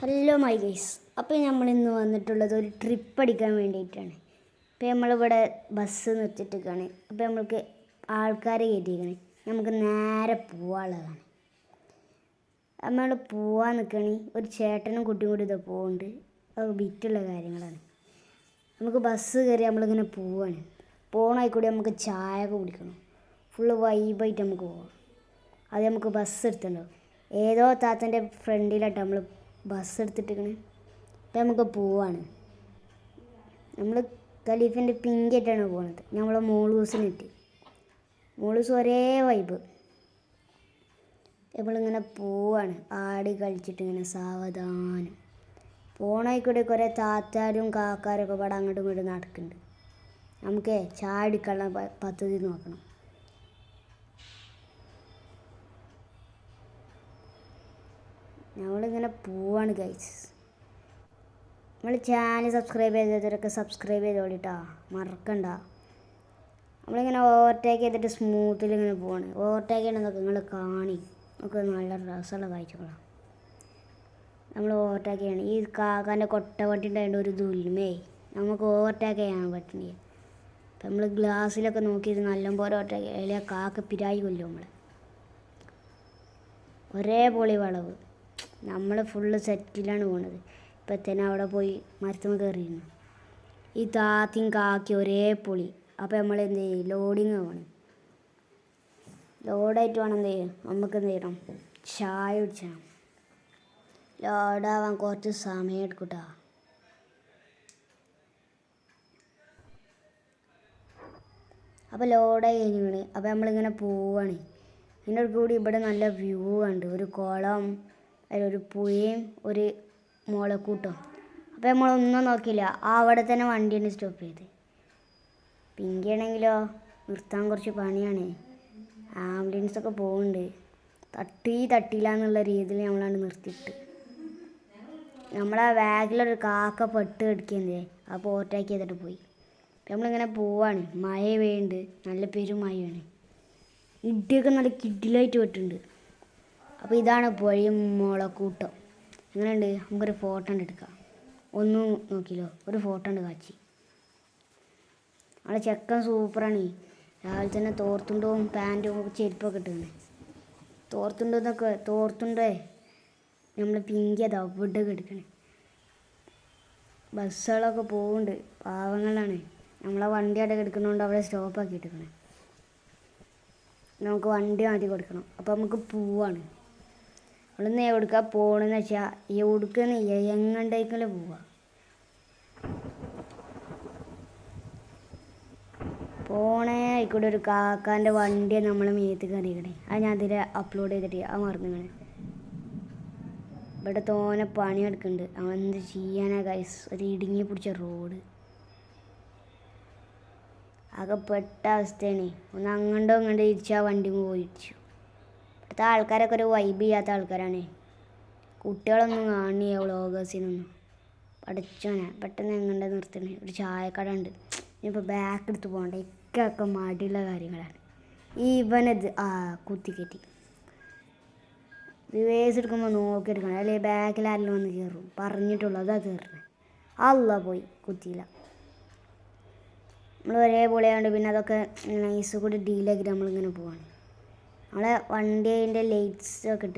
Hello my guys. അപ്പോൾ നമ്മളിന്ന് വന്നിട്ടുള്ളത് ഒരു ട്രിപ്പ് അടിക്കാൻ വേണ്ടിയിട്ടാണ്. ഇപ്പോൾ നമ്മളിവിടെ ബസ് നിർത്തിയിട്ടാണ്. അപ്പോൾ നമ്മൾക്ക് ആൾക്കാരെ കയറ്റിയിരിക്കണേ, നമുക്ക് നേരെ പോവാനുള്ളതാണ്. നമ്മൾ പോവാൻ നിൽക്കണേ, ഒരു ചേട്ടനും കുട്ടിയും കൂടി ഇത് പോകുന്നുണ്ട്. അത് ബിറ്റുള്ള കാര്യങ്ങളാണ്. നമുക്ക് ബസ് കയറി നമ്മളിങ്ങനെ പോവാണ്. പോകണമായിക്കൂടി നമുക്ക് ചായ ഒക്കെ കുടിക്കണം. ഫുള്ള് വൈബായിട്ട് നമുക്ക് പോവാം. അത് നമുക്ക് ബസ് എടുത്തിട്ടുണ്ടാവും. ഏതോ താത്തൻ്റെ ഫ്രണ്ടിലായിട്ട് നമ്മൾ ബസ് എടുത്തിട്ടിരിക്കണേ. അപ്പം നമുക്ക് പോവാണ്. നമ്മൾ ഖലീഫിൻ്റെ പിങ്കായിട്ടാണ് പോകുന്നത്. നമ്മൾ മോളൂസിനിട്ട് മോളൂസ് ഒരേ വൈബ്. നമ്മളിങ്ങനെ പോവാണ്, ആടി കളിച്ചിട്ട് ഇങ്ങനെ സാവധാനം പോണായിക്കൂടെ. കുറേ താത്താരും കാക്കാരൊക്കെ പാടെ അങ്ങോട്ടും ഇങ്ങോട്ടും നടക്കുന്നുണ്ട്. നമുക്ക് ചായ അടിക്കാനുള്ള പദ്ധതി നോക്കണം. നമ്മളിങ്ങനെ പോവാണ് ഗൈസ്. നമ്മൾ ചാനൽ സബ്സ്ക്രൈബ് ചെയ്തവരൊക്കെ സബ്സ്ക്രൈബ് ചെയ്തോളിട്ടാ, മറക്കണ്ട. നമ്മളിങ്ങനെ ഓവർടേക്ക് ചെയ്തിട്ട് സ്മൂത്തിൽ ഇങ്ങനെ പോവാണ്. ഓവർടേക്ക് ചെയ്യണമെന്നൊക്കെ നിങ്ങൾ കാണി, നമുക്ക് നല്ല രസമുള്ള കാഴ്ചകളാണ്. നമ്മൾ ഓവർടേക്ക് ചെയ്യണം. ഈ കാക്കാൻ്റെ കൊട്ടവട്ടി ഉണ്ടായതുകൊണ്ട് ഒരു ദുൽമേ നമുക്ക് ഓവർടേക്ക് ചെയ്യാൻ പറ്റുന്നില്ല. അപ്പം നമ്മൾ ഗ്ലാസ്സിലൊക്കെ നോക്കിയിട്ട് നല്ലപോലെ ഓവർടേക്ക് അല്ലെങ്കിൽ കാക്ക പിരായി കൊല്ലും നമ്മളെ. ഒരേപോലെ വളവ്. നമ്മൾ ഫുള്ള് സെറ്റിലാണ് പോകുന്നത്. ഇപ്പം തന്നെ അവിടെ പോയി മരത്തുമ്മ കയറിയിരുന്നു. ഈ താത്തിയും കാക്കി ഒരേ പൊളി. അപ്പോൾ നമ്മൾ എന്ത് ചെയ്യും, ലോഡിങ് ആവണം. ലോഡായിട്ട് വേണം എന്ത് ചെയ്യും, നമുക്ക് എന്ത് ചെയ്യണം, ചായ കുടിച്ചണം. ലോഡാവാൻ കുറച്ച് സമയം എടുക്കൂട്ടാ. അപ്പോൾ ലോഡായി കഴിഞ്ഞാണ്. അപ്പോൾ നമ്മളിങ്ങനെ പോവാണ്. ഇതിൻ്റെ കൂടി ഇവിടെ നല്ല വ്യൂ ഉണ്ട്. ഒരു കുളം, അതിലൊരു പുഴയും ഒരു മുളക്കൂട്ടം. അപ്പോൾ നമ്മളൊന്നും നോക്കിയില്ല, അവിടെ തന്നെ വണ്ടിയാണ് സ്റ്റോപ്പ് ചെയ്ത്. പിങ്കിയാണെങ്കിലോ നിർത്താൻ കുറച്ച് പണിയാണ്. ആംബുലൻസൊക്കെ പോകുന്നുണ്ട്. തട്ടിയില്ല എന്നുള്ള രീതിയിൽ നമ്മളാണ് നിർത്തിയിട്ട്. നമ്മളെ ബാഗിലൊരു കാക്ക പെട്ട് കിടക്കുന്നത്. അപ്പോൾ ഓവർടേക്ക് ചെയ്തിട്ട് പോയി. നമ്മളിങ്ങനെ പോവാണ്. മഴ പെയ്യുന്നുണ്ട്, നല്ല പെരുമഴയാണ്. ഇടിയൊക്കെ നല്ല കിഡിലായിട്ട് വെട്ടുണ്ട്. അപ്പോൾ ഇതാണ് പുഴയും മുളക്കൂട്ടം. എങ്ങനെയുണ്ട്, നമുക്കൊരു ഫോട്ടോ ഉണ്ട് എടുക്കാം. ഒന്നും നോക്കിയല്ലോ, ഒരു ഫോട്ടോ ഉണ്ട് കാച്ചി. നമ്മളെ ചെക്കൻ സൂപ്പറാണ്. രാവിലെ തന്നെ തോർത്തുണ്ടവും പാൻറ്റും ചെരുപ്പൊക്കെ ഇട്ടുന്നത്. തോർത്തുണ്ടേ നമ്മൾ പിങ്കി അത് അവിടെ എടുക്കണേ. ബസ്സുകളൊക്കെ പോകുന്നുണ്ട്, പാവങ്ങളാണ്. നമ്മളെ വണ്ടി അവിടെ എടുക്കുന്നതുകൊണ്ട് അവിടെ സ്റ്റോപ്പാക്കി എടുക്കണേ. നമുക്ക് വണ്ടി മാറ്റി കൊടുക്കണം. അപ്പോൾ നമുക്ക് പോവാണ്. നമ്മളിന്ന് എവിടുക്കാണ് പോകണമെന്ന് വെച്ചാൽ എവിടുക്കെന്ന് എങ്ങണ്ടേക്കല്ലേ പോവുക. പോണേ ആയിക്കോട്ടെ. ഒരു കാക്കാൻ്റെ വണ്ടി നമ്മൾ മേത്ത് കയറിയിക്കണേ. അത് ഞാൻ അതിൽ അപ്ലോഡ് ചെയ്തിട്ട് അത് മറന്നുകണേ. ഇവിടെ തോനെ പണിയെടുക്കുന്നുണ്ട്. നമ്മളെന്ത് ചെയ്യാനാ ഗൈസ്, ഒരു ഇടുങ്ങി പിടിച്ച റോഡ്. ആകെ പെട്ട അവസ്ഥയാണ്. ഒന്ന് അങ്ങോട്ടോ ഇങ്ങോട്ടോ ഇരിച്ചാൽ വണ്ടി പോയിടിച്ചു. ഇവിടുത്തെ ആൾക്കാരൊക്കെ ഒരു വൈബ് ചെയ്യാത്ത ആൾക്കാരാണ്. കുട്ടികളൊന്നും കാണില്ല വ്ളോഗേഴ്സിനൊന്നും. പഠിച്ചോനെ പെട്ടെന്ന് എങ്ങനെ നിർത്തണേ. ഒരു ചായക്കട ഉണ്ട്. ഇനിയിപ്പോൾ ബാക്ക് എടുത്ത് പോകണ്ട. ഇക്കൊക്കെ മടിയുള്ള കാര്യങ്ങളാണ്. ഇവനത് കുത്തിക്കെറ്റി റിവേഴ്സ് എടുക്കുമ്പോൾ നോക്കിയെടുക്കണം. അല്ലെങ്കിൽ ബാക്കിൽ ആരെങ്കിലും വന്ന് കയറും. പറഞ്ഞിട്ടുള്ളൂ അതാ കയറണേ. അല്ല പോയി കുത്തിയില്ല. നമ്മൾ ഒരേപോലെ ആയതുകൊണ്ട് പിന്നെ അതൊക്കെ നൈസ് കൂടി ഡീലാക്കിയിട്ട് നമ്മളിങ്ങനെ പോവാണ്. നമ്മളെ വണ്ടീൻ്റെ ലൈറ്റ്സൊക്കെ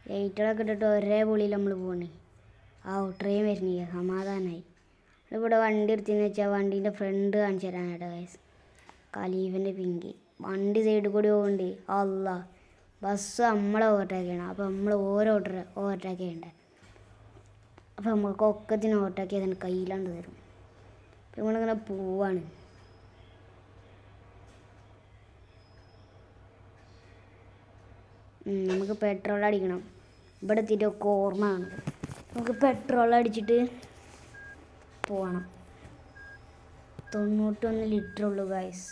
ലൈറ്റുകളൊക്കെ ഇട്ടിട്ട് ഒരേ പൊളിയിൽ നമ്മൾ പോകണേ. ട്രെയിൻ വരുന്നില്ല, സമാധാനമായി. ഇവിടെ വണ്ടി എടുത്തതെന്ന് വെച്ചാൽ വണ്ടീൻ്റെ ഫ്രണ്ട് കാണിച്ചു തരാനായിട്ട് ഗൈസ്. ഖലീഫിൻ്റെ പിങ്കി വണ്ടി സൈഡിൽ കൂടി പോകുന്നുണ്ട്. അല്ല ബസ് നമ്മളെ ഓവർടേക്ക് ചെയ്യണം. അപ്പോൾ നമ്മൾ ഓവർടേക്ക് ചെയ്യണ്ടേ. അപ്പോൾ നമുക്ക് ഒക്കത്തിന് ഓവർടേക്ക് ചെയ്തിട്ട് കയ്യിലാണ്ട് തരും. അപ്പോൾ നമ്മളിങ്ങനെ പോവാണ്. നമുക്ക് പെട്രോൾ അടിക്കണം. ഇവിടെ എത്തിയിട്ടൊക്കെ ഓർമ്മയാണ്. നമുക്ക് പെട്രോൾ അടിച്ചിട്ട് പോകണം. 91 ലിറ്റർ ഉള്ളൂ ഗൈസ്.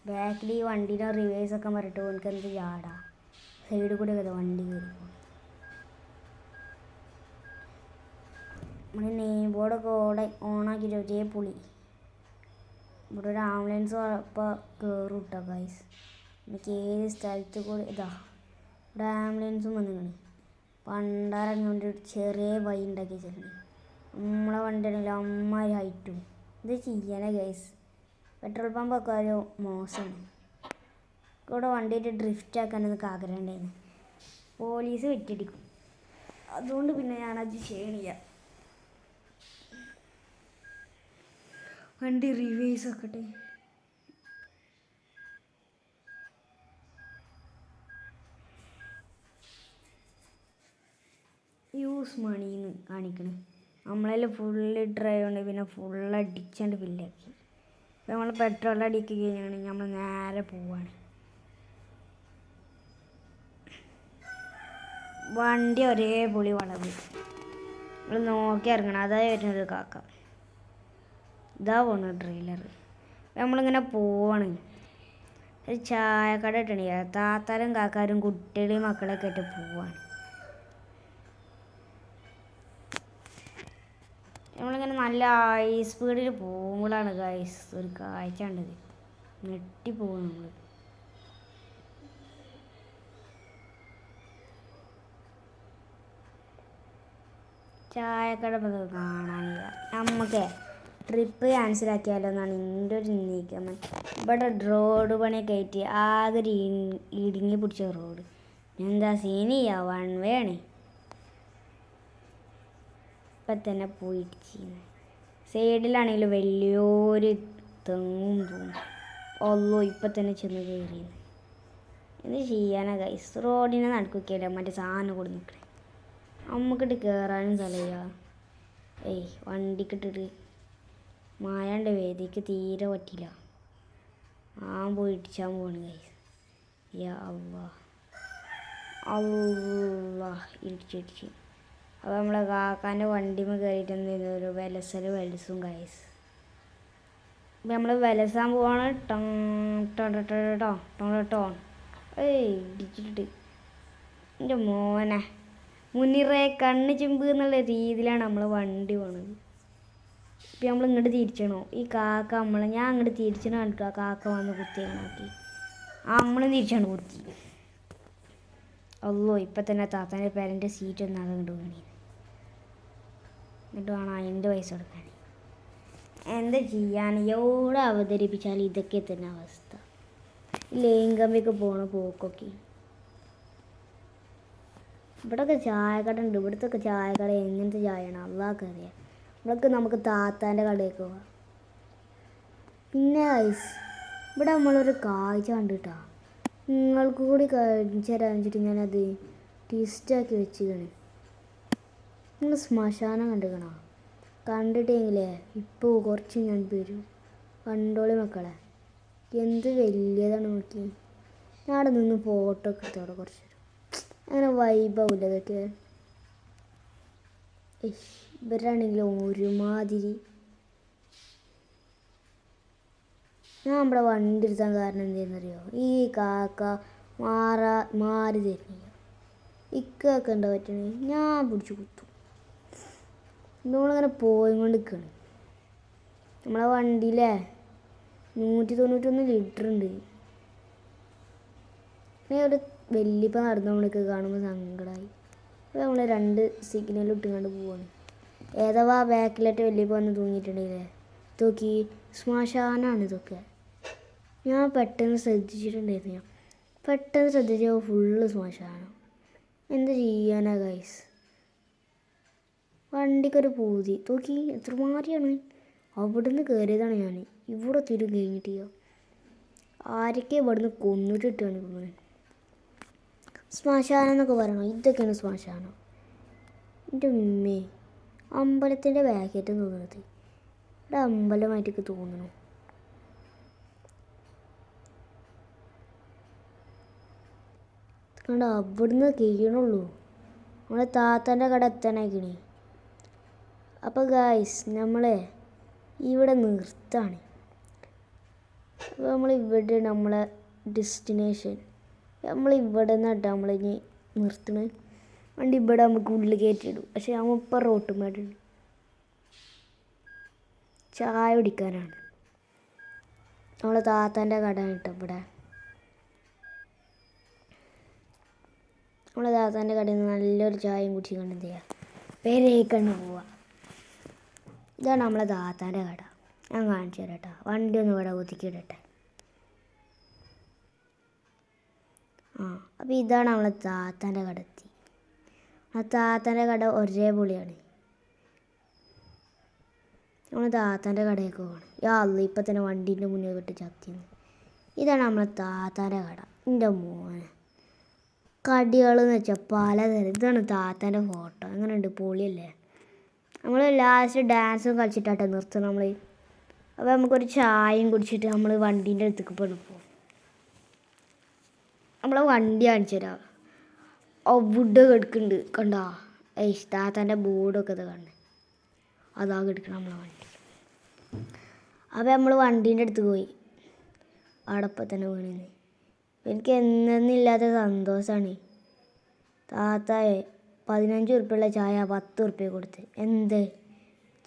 ബാക്കിൽ ഈ വണ്ടീൻ്റെ റിവേഴ്സൊക്കെ മറിയിട്ട് എനിക്ക് എന്ത് ചാടാ. സൈഡിൽ കൂടെ ഒക്കെ വണ്ടി കയറി പോകും. നമ്മൾ നെയിം ബോർഡൊക്കെ ഓണാക്കിയിട്ട് ഒരേ പുളി. ഇവിടെ ഒരു ആംബുലൻസ് ഇപ്പോൾ കയറും കേട്ടോ ഗൈസ്. എനിക്ക് ഏത് സ്ഥലത്ത് കൂടി ഇവിടെ ആംബുലൻസും വന്നിങ്ങനെ പണ്ടാരങ്ങ കൊണ്ട് ചെറിയ വഴി ഉണ്ടാക്കി വെച്ചിട്ടുണ്ട്. നമ്മളെ വണ്ടി ആണെങ്കിൽ അമ്മാതിരി ഹൈറ്റും. ഇത് ചെയ്യാനാ ഗൈസ്. പെട്രോൾ പമ്പൊക്കെ ഒരു മോശമാണ്. ഇവിടെ വണ്ടിയിട്ട് ഡ്രിഫ്റ്റ് ആക്കാനൊക്കെ ആഗ്രഹം ഉണ്ടായിരുന്നു. പോലീസ് വെട്ടിടിക്കും. അതുകൊണ്ട് പിന്നെ ഞാനത് ചെയ്യണില്ല. വണ്ടി റിവേഴ്സ് ആക്കട്ടെ. യൂസ് മണിന്ന് കാണിക്കണേ. നമ്മളെല്ലാം ഫുള്ള് ഡ്രൈവ് ഉണ്ട്. പിന്നെ ഫുള്ള് അടിച്ചാണ്ട് ഫില്ലാക്കി. അപ്പോൾ നമ്മൾ പെട്രോൾ അടിക്കുക കഴിഞ്ഞാണെങ്കിൽ നമ്മൾ നേരെ പോവാണ്. വണ്ടി ഒരേ പൊളി വളവ്. നമ്മൾ നോക്കി ഇറങ്ങണം. അതായത് വരുന്നത് കാക്ക. ഇതാ പോണു ട്രെയിലർ. നമ്മളിങ്ങനെ പോവാണ്. ഒരു ചായക്കട ഇട്ടണ താത്താരും കാക്കാരും കുട്ടികളെയും മക്കളൊക്കെ ആയിട്ട് പോവാണ്. നമ്മളിങ്ങനെ നല്ല ഹൈ സ്പീഡിൽ പോകുമ്പോഴാണ് ഗൈസ് ഒരു കാഴ്ച കണ്ടത്. ഞെട്ടിപ്പോകും നമ്മൾ. ചായക്കട കാണാനില്ല. നമുക്ക് ട്രിപ്പ് ക്യാൻസലാക്കിയാലോ എന്നാണ് എൻ്റെ ഒരു നീക്കം. ഇവിടെ റോഡ് പണിയൊക്കെ ആയിട്ട് ആകെ ഒരു ഇടുങ്ങി പിടിച്ച റോഡ്. എന്താ സീനിയാ വൺ വേ ആണ്. ഇപ്പം തന്നെ പോയിട്ട് ചെയ്യുന്നത്. സൈഡിലാണെങ്കിൽ വലിയൊരു തെങ്ങും തോന്നും. ഒള്ളോ ഇപ്പം തന്നെ ചെന്ന് കയറിയത്. എന്ത് ചെയ്യാനാ ഗൈസ്. റോഡിനെ നടക്കുകയല്ല മറ്റേ സാധനം കൂടി നിൽക്കണേ. നമുക്കിട്ട് കയറാനും സ്ഥലമില്ല. വണ്ടിക്കിട്ടിട്ട് മായാണ്ട് വേദിക്ക് തീരെ പറ്റില്ല. പോയി ഇടിച്ചാൻ പോവാണ് ഗൈസ്. അള്ളാ ഇടിച്ചിടിച്ച്. അപ്പോൾ നമ്മളെ കാക്കാൻ്റെ വണ്ടിമ കയറിയിട്ട് എന്തെങ്കിലും ഒരു വെലസും ഗൈസ്. അപ്പം നമ്മൾ വെലസാൻ പോവാണ്. ഇടിച്ചിട്ട് എൻ്റെ മോനെ മുന്നിറേ കണ്ണ് ചിമ്പ് എന്നുള്ള രീതിയിലാണ് നമ്മൾ വണ്ടി പോണത്. ഇപ്പം നമ്മൾ ഇങ്ങോട്ട് തിരിച്ചണോ ഈ കാക്ക ഞാൻ അങ്ങോട്ട് തിരിച്ചണ കണ്ടിട്ട് ആ കാക്ക വന്ന് കുത്തിയാക്കി നമ്മളും തിരിച്ചാണ് കുത്തി. അല്ലോ ഇപ്പം തന്നെ താത്താൻ്റെ പേരൻ്റെ സീറ്റ് ഒന്നാകെ കണ്ടു വേണി. എന്നിട്ട് വേണം അതിൻ്റെ പൈസ കൊടുക്കാൻ. എന്താ ചെയ്യാൻ. എവിടെ അവതരിപ്പിച്ചാലും ഇതൊക്കെ തന്നെ അവസ്ഥ. ലേങ്കമ്പിയൊക്കെ പോണ പോക്കൊക്കെ. ഇവിടെയൊക്കെ ചായക്കട ഉണ്ട്. ഇവിടുത്തെ ചായക്കട എങ്ങനത്തെ ചായയാണ് അള്ളാഹ്ക്ക് അറിയാം. നമുക്ക് താത്താൻ്റെ കടയൊക്കെ പോവാം. പിന്നെ ഐസ് ഇവിടെ നമ്മളൊരു കാഴ്ച കണ്ടിട്ടാ നിങ്ങൾക്ക് കൂടി കാണിച്ചു തരാൻ വെച്ചിട്ട് ഞാനത് ട്വിസ്റ്റാക്കി വെച്ചിരിക്കണേ. നിങ്ങൾ ശ്മശാനം കണ്ടിക്കണോ? കണ്ടിട്ടെങ്കിലേ ഇപ്പോൾ കുറച്ച് ഞാൻ വരും. കണ്ടോളി മക്കളെ. എന്ത് വലിയതാണ് നോക്കി. ഞാൻ അവിടെ നിന്ന് ഫോട്ടോ ഒക്കെ എടുത്തോടെ കുറച്ച് അങ്ങനെ വൈബാവില്ല അതൊക്കെ. ഇവരാണെങ്കിലും ഒരുമാതിരി. ഞാൻ നമ്മുടെ വണ്ടി എടുത്താൻ കാരണം എന്താണെന്നറിയോ? ഈ കാക്ക മാറി തരുന്നില്ല. ഇക്കൊക്കെ എന്താ പറ്റണേ ഞാൻ പിടിച്ച് കുത്തും. നമ്മളിങ്ങനെ പോയിക്കൊണ്ട് നിൽക്കുകയാണ്. നമ്മളെ വണ്ടിയിലെ 191 ലിറ്റർ ഉണ്ട്. പിന്നെ ഒരു വലിയപ്പം നടന്നവണൊക്കെ കാണുമ്പോൾ സങ്കടമായി. അപ്പോൾ നമ്മൾ 2 സിഗ്നൽ ഇട്ടുകൊണ്ട് പോവാണ്. ഏതവാ ബാക്കിലായിട്ട് വലിയപ്പം വന്ന് തൂങ്ങിയിട്ടുണ്ടെങ്കിലേ ഇതൊക്കെ ശ്മശാനാണ് ഇതൊക്കെ. ഞാൻ പെട്ടെന്ന് ശ്രദ്ധിച്ചിട്ടുണ്ടായിരുന്നു. പെട്ടെന്ന് ശ്രദ്ധിച്ചപ്പോൾ ഫുള്ള് ശ്മശാനം. എന്ത് ചെയ്യാനാ ഗൈസ്. വണ്ടിക്കൊരു പൂതി നോക്കി എത്രമാതിരിയാണ്. അവിടുന്ന് കയറിയതാണ് ഞാൻ. ഇവിടെ തിരും കഴിഞ്ഞിട്ടില്ല. ആരൊക്കെ ഇവിടുന്ന് കൊന്നിട്ടിട്ടാണ് ഇങ്ങനെ. ശ്മശാനം എന്നൊക്കെ പറയണോ? ഇതൊക്കെയാണ് ശ്മശാനം. എൻ്റെ ഉമ്മേ അമ്പലത്തിൻ്റെ ബാക്കേറ്റം തോന്നുന്നത്. ഇവിടെ അമ്പലമായിട്ടൊക്കെ തോന്നണു. കണ്ട അവിടുന്ന് കഴിയണുള്ളൂ. നമ്മളെ താത്താൻ്റെ കട എത്താനായിക്കണേ. അപ്പോൾ ഗായ്സ് നമ്മളെ ഇവിടെ നിർത്താണ്. അപ്പോൾ നമ്മളിവിടെ നമ്മളെ ഡെസ്റ്റിനേഷൻ. നമ്മളിവിടെ നിന്നിട്ട് നമ്മളിനി നിർത്തണത്. വണ്ടി ഇവിടെ നമുക്ക് ഉള്ളിൽ കയറ്റിയിടും. പക്ഷെ നമ്മളിപ്പോൾ റോട്ടുമായിട്ടുണ്ട്. ചായ കുടിക്കാനാണ്. നമ്മളെ താത്താൻ്റെ കട കേട്ടോ ഇവിടെ. നമ്മളെ താത്താൻ്റെ കടയിൽ നിന്ന് നല്ലൊരു ചായയും കുടിച്ച് കണ്ട് എന്ത് ചെയ്യുക, പെരേക്കണ്ട് പോവുക. ഇതാണ് നമ്മളെ താത്താൻ്റെ കട. ഞാൻ കാണിച്ചു തരാം കേട്ടോ. വണ്ടി ഒന്ന് ഇവിടെ ഒതുക്കിയിടട്ടെ. അപ്പോൾ ഇതാണ് നമ്മളെ താത്താൻ്റെ കട എത്തി. ആ താത്താൻ്റെ കട ഒരേ പൊളിയാണ്. നമ്മൾ താത്താൻ്റെ കടയൊക്കെ പോകണം. അല്ല ഇപ്പം തന്നെ വണ്ടീൻ്റെ മുന്നേ കിട്ടി ചത്തിന്ന്. ഇതാണ് നമ്മളെ താത്താൻ്റെ കട. എൻ്റെ മോനെ കടികൾ എന്ന് വെച്ചാൽ പലതരം. ഇതാണ് താത്താൻ്റെ ഫോട്ടോ. എങ്ങനെയുണ്ട്? പൊളിയല്ലേ? നമ്മൾ ലാസ്റ്റ് ഡാൻസും കളിച്ചിട്ടാട്ടോ നിർത്തും നമ്മൾ. അപ്പോൾ നമുക്കൊരു ചായയും കുടിച്ചിട്ട് നമ്മൾ വണ്ടീൻ്റെ അടുത്തേക്ക് പോകും. നമ്മളെ വണ്ടി കാണിച്ചു തരാം. അവിടെ കിടക്കുന്നുണ്ട് കണ്ടോ? താത്താൻ്റെ ബോർഡൊക്കെ ഇത് കണ്ടേ, അതാ കിടക്കണം നമ്മളെ വണ്ടി. അപ്പോൾ നമ്മൾ വണ്ടീൻ്റെ അടുത്ത് പോയി. അവിടെ ഇപ്പം തന്നെ വീണിന്ന്. എനിക്ക് എന്തെന്നില്ലാത്ത സന്തോഷമാണ്. താത്തായെ 15 ഉറുപ്പ്യയുള്ള ചായ 10 ഉറുപ്പ്യ കൊടുത്ത്. എന്ത്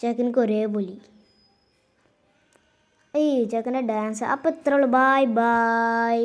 ചെക്കനക്ക് ഒരേ പൊലി. ചെക്കൻ്റെ ഡാൻസ്. അപ്പോൾ ഇത്രേ ഉള്ളൂ. Bye bye.